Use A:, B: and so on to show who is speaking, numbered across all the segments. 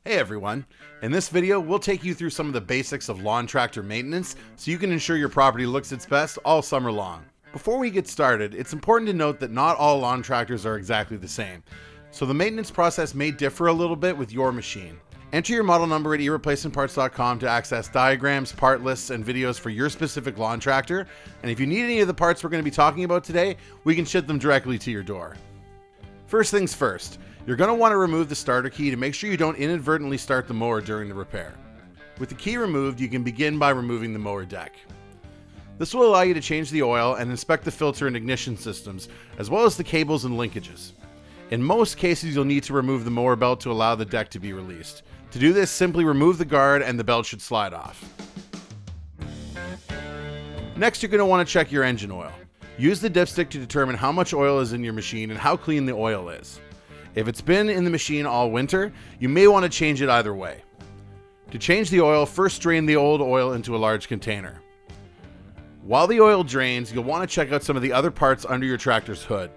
A: Hey everyone, in this video we'll take you through some of the basics of lawn tractor maintenance so you can ensure your property looks its best all summer long. Before we get started, it's important to note that not all lawn tractors are exactly the same, so the maintenance process may differ a little bit with your machine. Enter your model number at ereplacementparts.com to access diagrams, part lists, and videos for your specific lawn tractor, and if you need any of the parts we're going to be talking about today, we can ship them directly to your door. First things first, you're going to want to remove the starter key to make sure you don't inadvertently start the mower during the repair. With the key removed, you can begin by removing the mower deck. This will allow you to change the oil and inspect the filter and ignition systems, as well as the cables and linkages. In most cases, you'll need to remove the mower belt to allow the deck to be released. To do this, simply remove the guard and the belt should slide off. Next, you're going to want to check your engine oil. Use the dipstick to determine how much oil is in your machine and how clean the oil is. If it's been in the machine all winter, you may want to change it either way. To change the oil, first drain the old oil into a large container. While the oil drains, you'll want to check out some of the other parts under your tractor's hood.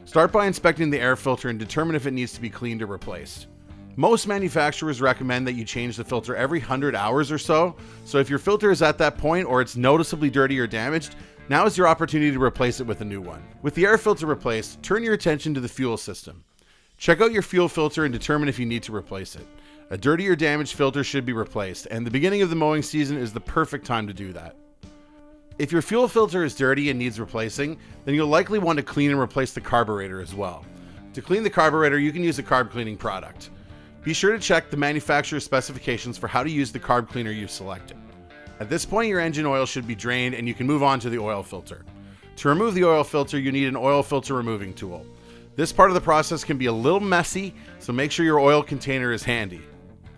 A: Start by inspecting the air filter and determine if it needs to be cleaned or replaced. Most manufacturers recommend that you change the filter every 100 hours or so if your filter is at that point or it's noticeably dirty or damaged, now is your opportunity to replace it with a new one. With the air filter replaced, turn your attention to the fuel system. Check out your fuel filter and determine if you need to replace it. A dirty or damaged filter should be replaced, and the beginning of the mowing season is the perfect time to do that. If your fuel filter is dirty and needs replacing, then you'll likely want to clean and replace the carburetor as well. To clean the carburetor, you can use a carb cleaning product. Be sure to check the manufacturer's specifications for how to use the carb cleaner you've selected. At this point, your engine oil should be drained and you can move on to the oil filter. To remove the oil filter, you need an oil filter removing tool. This part of the process can be a little messy, so make sure your oil container is handy.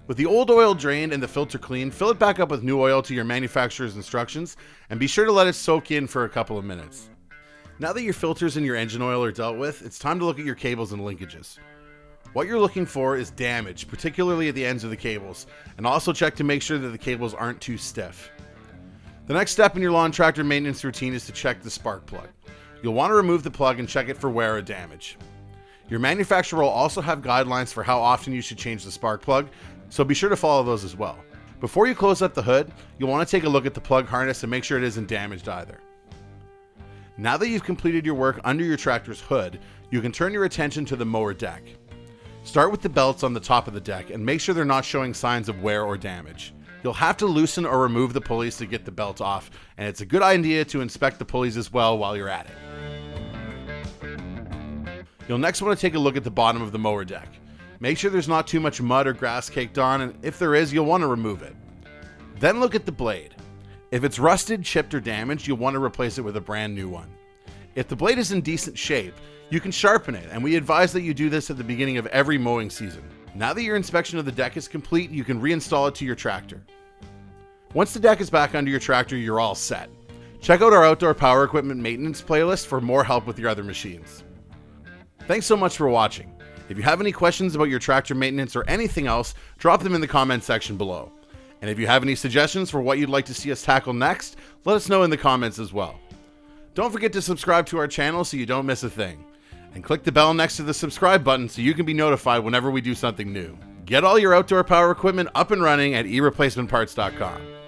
A: With the old oil drained and the filter clean, fill it back up with new oil to your manufacturer's instructions and be sure to let it soak in for a couple of minutes. Now that your filters and your engine oil are dealt with, it's time to look at your cables and linkages. What you're looking for is damage, particularly at the ends of the cables, and also check to make sure that the cables aren't too stiff. The next step in your lawn tractor maintenance routine is to check the spark plug. You'll want to remove the plug and check it for wear or damage. Your manufacturer will also have guidelines for how often you should change the spark plug, so be sure to follow those as well. Before you close up the hood, you'll want to take a look at the plug harness and make sure it isn't damaged either. Now that you've completed your work under your tractor's hood, you can turn your attention to the mower deck. Start with the belts on the top of the deck and make sure they're not showing signs of wear or damage. You'll have to loosen or remove the pulleys to get the belt off, and it's a good idea to inspect the pulleys as well while you're at it. You'll next want to take a look at the bottom of the mower deck. Make sure there's not too much mud or grass caked on, and if there is, you'll want to remove it. Then look at the blade. If it's rusted, chipped, or damaged, you'll want to replace it with a brand new one. If the blade is in decent shape, you can sharpen it, and we advise that you do this at the beginning of every mowing season. Now that your inspection of the deck is complete, you can reinstall it to your tractor. Once the deck is back under your tractor, you're all set. Check out our outdoor power equipment maintenance playlist for more help with your other machines. Thanks so much for watching. If you have any questions about your tractor maintenance or anything else, drop them in the comment section below. And if you have any suggestions for what you'd like to see us tackle next, let us know in the comments as well. Don't forget to subscribe to our channel so you don't miss a thing. And click the bell next to the subscribe button so you can be notified whenever we do something new. Get all your outdoor power equipment up and running at ereplacementparts.com.